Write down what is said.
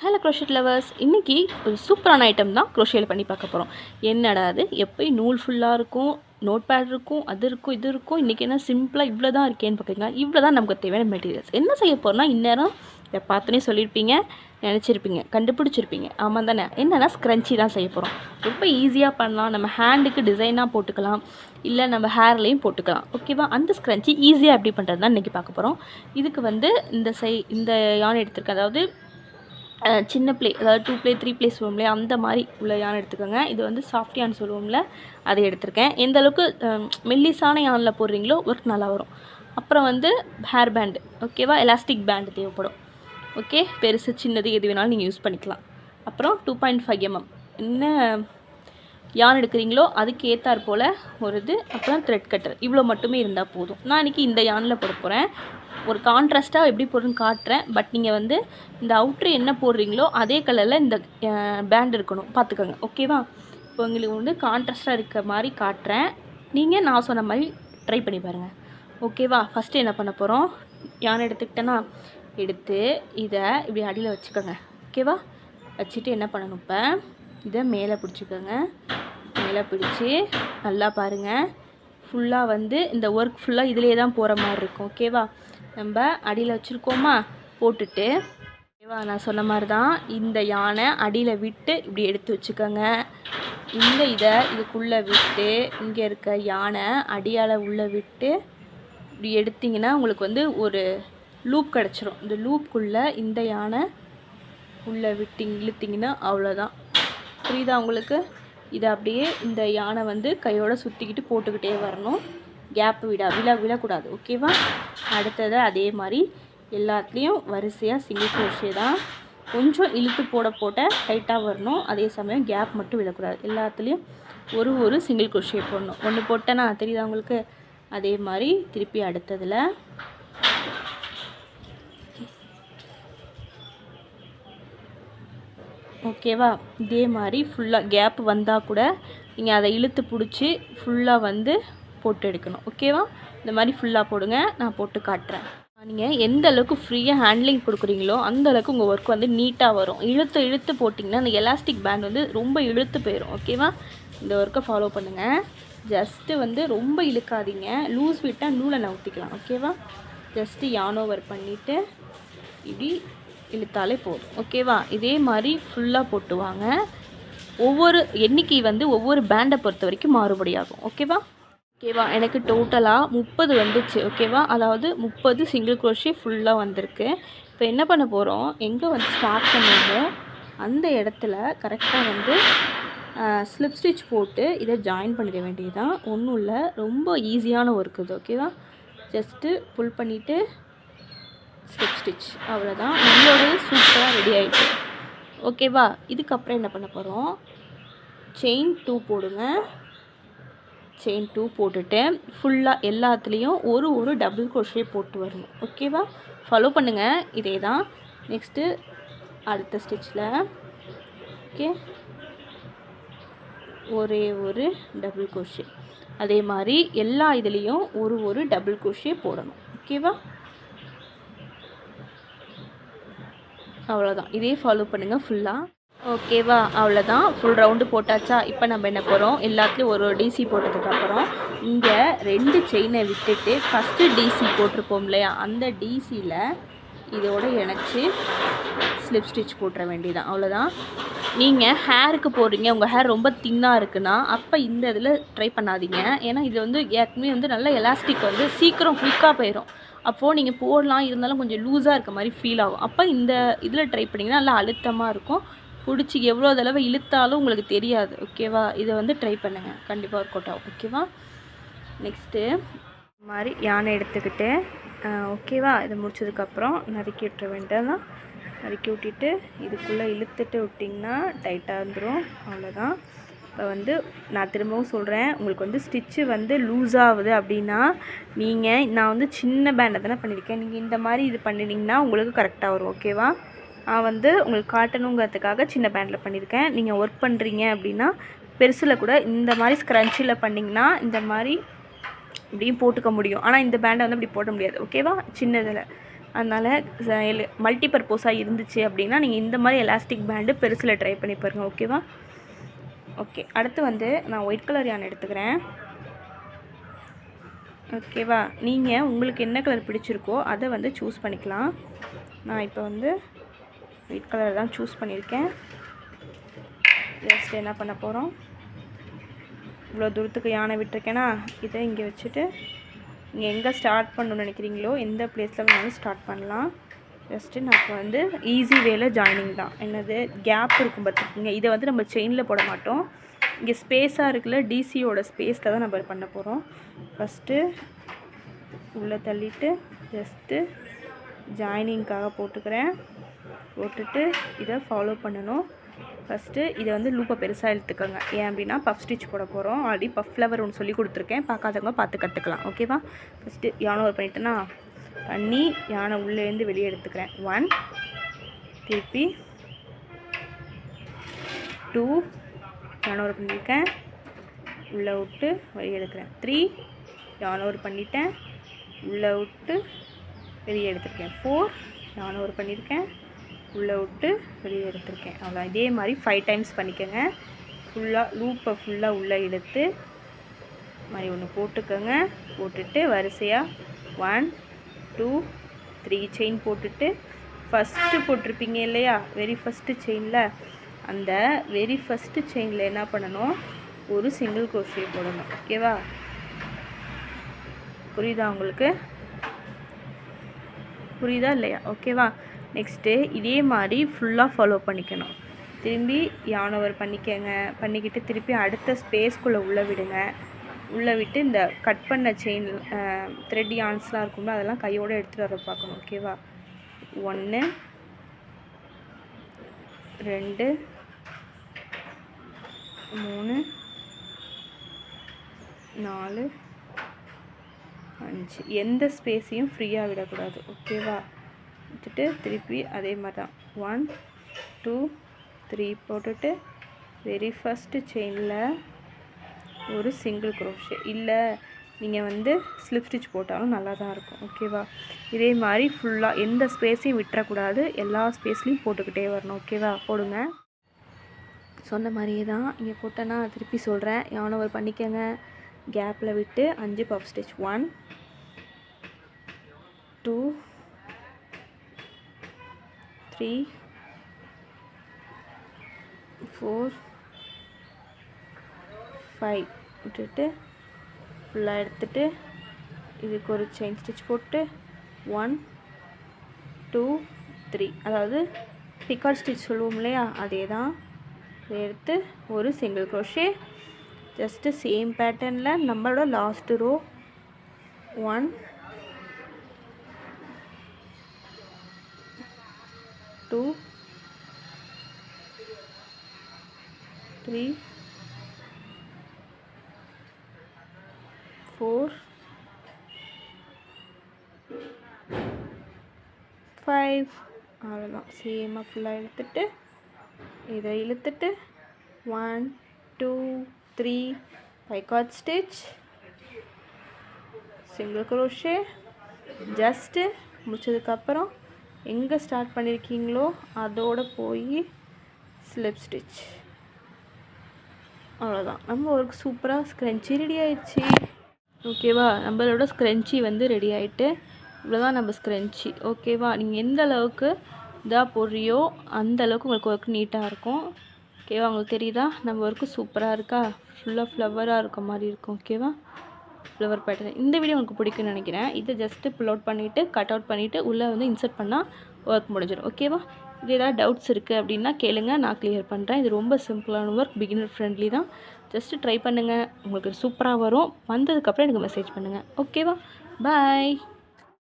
Hello crochet lovers, இன்றைக்கி ஒரு சூப்பரான ஐட்டம் தான் க்ரோஷேயில் பண்ணி பார்க்க போகிறோம். என்னடா அது, எப்போயும் நூல் ஃபுல்லாக இருக்கும், நோட் பேட் இருக்கும், அது இருக்கும், இது இருக்கும். இன்றைக்கி என்ன சிம்பிளாக இவ்வளோ தான் இருக்கேன்னு பார்க்குறீங்களா? இவ்வளோ தான் நமக்கு தேவையான மெட்டீரியல்ஸ். என்ன செய்ய போகிறோம்னா, இந்நேரம் இதை பார்த்தோன்னே சொல்லியிருப்பீங்க, நினச்சிருப்பீங்க, கண்டுபிடிச்சிருப்பீங்க. ஆமாம் தானே? என்னென்னா ஸ்க்ரன்ச்சி தான் செய்ய போகிறோம். ரொம்ப ஈஸியாக பண்ணலாம். நம்ம ஹேண்டுக்கு டிசைனாக போட்டுக்கலாம், இல்லை நம்ம ஹேர்லேயும் போட்டுக்கலாம். ஓகேவா? அந்த ஸ்க்ரன்ச்சி ஈஸியாக எப்படி பண்ணுறது தான் இன்றைக்கி பார்க்க போகிறோம். இதுக்கு வந்து இந்த யான் எடுத்திருக்கேன். அதாவது சின்ன ப்ளே, அதாவது 2 ப்ளே 3 ப்ளே சொல்லுவோம்லையே, அந்த மாதிரி உள்ள யான் எடுத்துக்கோங்க. இது வந்து சாஃப்ட் யான் சொல்லுவோம்ல, அதை எடுத்திருக்கேன். எந்த அளவுக்கு மெல்லிசான யானில் போடுறீங்களோ ஒர்க் நல்லா வரும். அப்புறம் வந்து ஹேர் பேண்டு, ஓகேவா? எலாஸ்டிக் பேண்டு தேவைப்படும். ஓகே, பெருசு சின்னது எது வேணாலும் நீங்கள் யூஸ் பண்ணிக்கலாம். அப்புறம் 2.5 mm என்ன யான் எடுக்கிறீங்களோ அதுக்கு ஏற்றாற் போல் ஒரு இது. அப்புறம் த்ரெட் கட்டர், இவ்வளோ மட்டுமே இருந்தால் போதும். நான் இன்றைக்கி இந்த யானில் போட போகிறேன். ஒரு கான்ட்ராஸ்ட்டாக எப்படி போடுறதுன்னு காட்டுறேன். பட் நீங்கள் வந்து இந்த அவுட்ரு என்ன போடுறீங்களோ அதே கலரில் இந்த பேண்ட் இருக்கணும், பார்த்துக்கோங்க. ஓகேவா? இப்போ உங்களுக்கு வந்து கான்ட்ராஸ்ட்டாக இருக்க மாதிரி காட்டுறேன். நீங்கள் நான் சொன்ன மாதிரி ட்ரை பண்ணி பாருங்கள். ஓகேவா? ஃபஸ்ட்டு என்ன பண்ண போகிறோம், யானை எடுத்துக்கிட்டேன்னா எடுத்து இதை இப்படி அடியில் வச்சுக்கோங்க. ஓகேவா? வச்சுட்டு என்ன பண்ணணும், இப்போ இதை மேலே பிடிச்சிக்கோங்க. மேலே பிடிச்சி நல்லா பாருங்கள், ஃபுல்லாக வந்து இந்த ஒர்க் ஃபுல்லாக இதிலே தான் போகிற மாதிரி இருக்கும். ஓகேவா? நம்ம அடியில் வச்சுருக்கோமா, போட்டுட்டு ஓகேவா, நான் சொன்ன மாதிரி தான் இந்த யானை அடியில் விட்டு இப்படி எடுத்து வச்சுக்கோங்க. இந்த இதை இதுக்குள்ளே விட்டு, இங்கே இருக்க யானை அடியால் உள்ளே விட்டு இப்படி எடுத்திங்கன்னா உங்களுக்கு வந்து ஒரு லூப் கிடச்சிரும். இந்த லூப்புக்குள்ளே இந்த யானை உள்ளே விட்டு இழுத்திங்கன்னா அவ்வளோதான். புரியுதா உங்களுக்கு? இதை அப்படியே இந்த யானை வந்து கையோடு சுற்றிக்கிட்டு போட்டுக்கிட்டே வரணும். கேப்பு விடக்கூடாது. ஓகேவா? அடுத்தது அதே மாதிரி எல்லாத்துலேயும் வரிசையாக சிங்கிள் க்ரோஷே தான். கொஞ்சம் இழுத்து போட டைட்டாக வரணும். அதே சமயம் கேப் மட்டும் விடக்கூடாது. எல்லாத்துலேயும் ஒரு சிங்கிள் க்ரோஷே போடணும். ஒன்று போட்டேன்னா தெரியுதா உங்களுக்கு? அதே மாதிரி திருப்பி அடுத்ததில் ஓகேவா? இதே மாதிரி ஃபுல்லாக கேப் வந்தால் கூட நீங்கள் அதை இழுத்து பிடிச்சி ஃபுல்லாக வந்து போட்டு எடுக்கணும். ஓகேவா? இந்த மாதிரி ஃபுல்லாக போடுங்க, நான் போட்டு காட்டுறேன். நீங்கள் எந்த அளவுக்கு ஃப்ரீயாக ஹேண்ட்லிங் கொடுக்குறீங்களோ அந்த அளவுக்கு உங்கள் ஒர்க் வந்து நீட்டாக வரும். இழுத்து போட்டிங்கன்னா அந்த எலாஸ்டிக் பேண்ட் வந்து ரொம்ப இழுத்து போயிடும். ஓகேவா? இந்த ஒர்க்கை ஃபாலோ பண்ணுங்கள். ஜஸ்ட்டு வந்து ரொம்ப இழுக்காதீங்க, லூஸ் விட்டால் நூலை நவுத்திக்கலாம். ஓகேவா? ஜஸ்ட்டு யான் ஓவர் பண்ணிவிட்டு இப்படி இழுத்தாலே போதும். ஓகேவா? இதே மாதிரி ஃபுல்லாக போட்டுவாங்க. ஒவ்வொரு எண்ணிக்கை வந்து ஒவ்வொரு பேண்டை பொறுத்த வரைக்கும் மாறுபடியாகும். ஓகேவா? எனக்கு டோட்டலாக 30 வந்துச்சு. ஓகேவா? அதாவது 30 சிங்கிள் க்ரோஷே ஃபுல்லாக வந்திருக்கு. இப்போ என்ன பண்ண போகிறோம், எங்கே வந்து ஸ்டார்ட் பண்ணுவோமோ அந்த இடத்துல கரெக்டாக வந்து ஸ்லிப் ஸ்டிச் போட்டு இதை ஜாயின் பண்ணிட வேண்டியது தான். ஒன்றும் இல்லை, ரொம்ப ஈஸியான ஒர்க் இது. ஓகேவா? ஜஸ்ட்டு புல் பண்ணிவிட்டு ஸ்லிப் ஸ்டிச், அவ்வளோதான். நம்மளோட சூப்பராக ரெடி ஆகிடுச்சு. ஓகேவா? இதுக்கப்புறம் என்ன பண்ண போகிறோம், செயின் 2 போடுங்க. செயின் 2 போட்டுட்டு ஃபுல்லாக எல்லாத்துலேயும் ஒரு டபுள் க்ரோஷே போட்டு வரணும். ஓகேவா? ஃபாலோ பண்ணுங்கள். இதே தான் நெக்ஸ்ட்டு அடுத்த ஸ்டிச்சில். ஓகே, ஒரு டபுள் க்ரோஷே. அதே மாதிரி எல்லா இதுலேயும் ஒரு டபுள் க்ரோஷே போடணும். ஓகேவா? அவ்வளோதான். இதே ஃபாலோ பண்ணுங்கள் ஃபுல்லாக. ஓகேவா? அவ்வளோதான். ஃபுல் ரவுண்டு போட்டாச்சா? இப்போ நம்ம என்ன போகிறோம், எல்லாத்துலேயும் ஒரு டிசி போட்டதுக்கப்புறம் இங்கே 2 செயினை விட்டுட்டு ஃபஸ்ட்டு டிசி போட்டிருப்போம் இல்லையா, அந்த டிசியில் இதோடு இணைச்சி ஸ்லிப் ஸ்டிச் போட்டுற வேண்டியதான். அவ்வளோதான். நீங்கள் ஹேருக்கு போடுறீங்க, உங்கள் ஹேர் ரொம்ப தின்னாக இருக்குன்னா அப்போ இந்த இதில் ட்ரை பண்ணாதீங்க. ஏன்னா இது வந்து ஏற்கனவே வந்து நல்ல எலாஸ்டிக் வந்து சீக்கிரம் குயிக்காக போயிடும். அப்போது நீங்கள் போடலாம், இருந்தாலும் கொஞ்சம் லூஸாக இருக்க மாதிரி ஃபீல் ஆகும். அப்போ இந்த இதில் ட்ரை பண்ணிங்கன்னா நல்லா அழுத்தமாக இருக்கும். பிடிச்சி எவ்வளோ தடவை இழுத்தாலும் உங்களுக்கு தெரியாது. ஓகேவா? இதை வந்து ட்ரை பண்ணுங்கள், கண்டிப்பாக ஒர்க் அவுட் ஆகும். ஓகேவா? நெக்ஸ்ட்டு இந்த மாதிரி யானை எடுத்துக்கிட்டு ஓகேவா, இதை முடிச்சதுக்கப்புறம் நறுக்கி விட்டுற வேண்டியதான். நறுக்கி விட்டுட்டு இதுக்குள்ளே இழுத்துட்டு விட்டிங்கன்னா டைட்டாக இருந்துடும். அவ்வளோதான். இப்போ வந்து நான் திரும்பவும் சொல்கிறேன், உங்களுக்கு வந்து ஸ்டிச்சு வந்து லூஸ் ஆகுது அப்படின்னா நான் வந்து சின்ன பேண்டை தானே பண்ணியிருக்கேன், நீங்கள் இந்த மாதிரி இது பண்ணினீங்கன்னா உங்களுக்கு கரெக்டாக வரும். ஓகேவா? நான் வந்து உங்களுக்கு காட்டணுங்கிறதுக்காக சின்ன பேண்டில் பண்ணியிருக்கேன். நீங்கள் ஒர்க் பண்ணுறீங்க அப்படின்னா பெருசில் கூட இந்த மாதிரி ஸ்க்ரன்ச்சில் பண்ணிங்கன்னா இந்த மாதிரி இப்படியும் போட்டுக்க முடியும். ஆனால் இந்த பேண்டை வந்து இப்படி போட முடியாது. ஓகேவா? சின்னதில் அதனால் மல்டிபர்பஸாக இருந்துச்சு அப்படின்னா நீங்கள் இந்த மாதிரி எலாஸ்டிக் பேண்டு பெருசில் ட்ரை பண்ணி பாருங்கள். ஓகேவா? ஓகே, அடுத்து வந்து நான் ஒயிட் கலர் யான் எடுத்துக்கிறேன். ஓகேவா? நீங்கள் உங்களுக்கு என்ன கலர் பிடிச்சிருக்கோ அதை வந்து சூஸ் பண்ணிக்கலாம். நான் இப்போ வந்து ஒயிட் கலர் தான் சூஸ் பண்ணியிருக்கேன். ஜஸ்ட் என்ன பண்ண போகிறோம், இவ்வளோ தூரத்துக்கு யானை விட்டுருக்கேன்னா இதை இங்கே வச்சுட்டு நீங்கள் எங்கே ஸ்டார்ட் பண்ணணும்னு நினைக்கிறீங்களோ எந்த பிளேஸில் வேணாலும் ஸ்டார்ட் பண்ணலாம். ஜஸ்ட்டு நான் இப்போ வந்து ஈஸி வேல ஜாயினிங் தான். என்னது கேப் இருக்கும் பார்த்துருக்கீங்க, இதை வந்து நம்ம செயினில் போட மாட்டோம். இங்கே ஸ்பேஸாக இருக்குல்ல, டிசியோட ஸ்பேஸில் தான் நம்ம பண்ண போகிறோம். ஃபஸ்ட்டு உள்ளே தள்ளிட்டு ஜஸ்ட்டு ஜாயினிங்காக போட்டுக்கிறேன். போட்டுட்டு இதை ஃபாலோ பண்ணணும். ஃபஸ்ட்டு இதை வந்து லூப்பை பெருசாக இழுத்துக்கோங்க. ஏன் அப்படின்னா பஃப் ஸ்டிச் போட போகிறோம். ஆல்ரெடி பஃப் ஃப்ளவர் ஒன்று சொல்லி கொடுத்துருக்கேன், பார்க்காதவங்க பார்த்து கற்றுக்கலாம். ஓகேவா? ஃபஸ்ட்டு யானை ஒரு பண்ணிட்டேன்னா பண்ணி யானை உள்ளேருந்து வெளியே எடுத்துக்கிறேன். 1, திருப்பி 2, யானை ஒரு பண்ணியிருக்கேன், உள்ளே விட்டு வெளியே எடுக்கிறேன். 3, யானை ஒரு பண்ணிட்டேன், உள்ளே விட்டு வெளியே எடுத்துருக்கேன். 4, யானை ஒரு பண்ணியிருக்கேன், உள்ளே விட்டு வெளியே எடுத்துருக்கேன். அவ்வளோ. இதே மாதிரி 5 டைம்ஸ் பண்ணிக்கோங்க. ஃபுல்லாக லூப்பை ஃபுல்லாக உள்ளே எடுத்து மாதிரி ஒன்று போட்டுக்கோங்க. போட்டுட்டு வரிசையாக 1, 2, 3 செயின் போட்டுட்டு ஃபஸ்ட்டு போட்டிருப்பீங்க இல்லையா, வெரி ஃபஸ்ட்டு செயினில், அந்த வெரி ஃபஸ்ட்டு செயினில் என்ன பண்ணணும், ஒரு சிங்கிள் crochet போடணும். ஓகேவா? புரியுதா உங்களுக்கு? புரியுதா இல்லையா? ஓகேவா? நெக்ஸ்ட்டு இதே மாதிரி ஃபுல்லாக ஃபாலோ பண்ணிக்கணும். திரும்பி யான் ஓவர் பண்ணிக்கங்க. பண்ணிக்கிட்டு திருப்பி அடுத்த ஸ்பேஸ்க்குள்ளே உள்ளே விடுங்க. உள்ளே விட்டு இந்த கட் பண்ண செயின் த்ரெட் யான்ஸ்லாம் இருக்கும்ல, அதெல்லாம் கையோடு எடுத்துகிட்டு வர பார்க்கணும். ஓகேவா? 1, 2, 3, 4, 5. எந்த ஸ்பேஸையும் ஃப்ரீயாக விடக்கூடாது. ஓகேவா? விட்டுட்டு திருப்பி அதே மாதிரி தான் 1, 2, 3 போட்டுட்டு வெரி ஃபஸ்ட்டு செயினில் ஒரு சிங்கிள் crochet. இல்லை நீங்கள் வந்து ஸ்லிப் ஸ்டிச் போட்டாலும் நல்லா தான் இருக்கும். ஓகேவா? இதே மாதிரி ஃபுல்லாக எந்த ஸ்பேஸையும் விட்டுறக்கூடாது, எல்லா ஸ்பேஸ்லேயும் போட்டுக்கிட்டே வரணும். ஓகேவா? போடுங்க. சொன்ன மாதிரியே தான் இங்கே போட்டேன்னா திருப்பி சொல்கிறேன். யான் ஓவர் பண்ணிக்கங்க. கேப்பில் விட்டு 5 பஃப் ஸ்டிச். 1, 2, 3, 4, 5 விட்டுட்டு ஃபுல்லாக எடுத்துகிட்டு இதுக்கு ஒரு செயின் ஸ்டிச் போட்டு 1, 2, 3, அதாவது பிக்கார்ட் ஸ்டிச் சொல்லுவோம் இல்லையா, அதே தான். இதை எடுத்து ஒரு சிங்கிள் crochet. ஜஸ்ட்டு சேம் பேட்டர்னில் நம்மளோட லாஸ்ட்டு ரோ 1, 2, 3, 4, 5. அவ்வளோதான். சேமாக ஃபுல்லாக இழுத்துட்டு இதை இழுத்துட்டு 1, 2, 3 boycott stitch, single crochet. Just முடிச்சதுக்கப்புறம் எங்கே ஸ்டார்ட் பண்ணியிருக்கீங்களோ அதோடு போய் ஸ்லிப் ஸ்டிச். அவ்வளோதான். நம்ம ஒர்க் சூப்பராக ஸ்க்ரன்ச்சி ரெடி ஆயிடுச்சு. ஓகேவா? நம்மளோட ஸ்க்ரன்ச்சி வந்து ரெடி ஆகிட்டு இவ்வளோதான் நம்ம ஸ்க்ரன்ச்சி. ஓகேவா? நீங்கள் எந்த அளவுக்கு இதாக போடுறியோ அந்த அளவுக்கு உங்களுக்கு ஒர்க் நீட்டாக இருக்கும். ஓகேவா? உங்களுக்கு தெரியுதா நம்ம ஒர்க்கு சூப்பராக இருக்கா? ஃபுல்லாக ஃப்ளவராக இருக்க மாதிரி இருக்கும். ஓகேவா? Flower pattern. இந்த வீடியோ உங்களுக்கு பிடிக்குன்னு நினைக்கிறேன். இதை ஜஸ்ட்டு புல் அவுட் பண்ணிவிட்டு கட் அவுட் பண்ணிவிட்டு உள்ளே வந்து இன்சர்ட் பண்ணால் ஒர்க் முடிஞ்சிடும். ஓகேவா? இது ஏதாவது டவுட்ஸ் இருக்குது அப்படின்னா கேளுங்க, நான் கிளியர் பண்ணுறேன். இது ரொம்ப சிம்பிளான ஒர்க், பிகினர் ஃப்ரெண்ட்லி தான். ஜஸ்ட்டு ட்ரை பண்ணுங்கள், உங்களுக்கு சூப்பராக வரும். வந்ததுக்கப்புறம் எனக்கு மெசேஜ் பண்ணுங்கள். ஓகேவா? பாய்.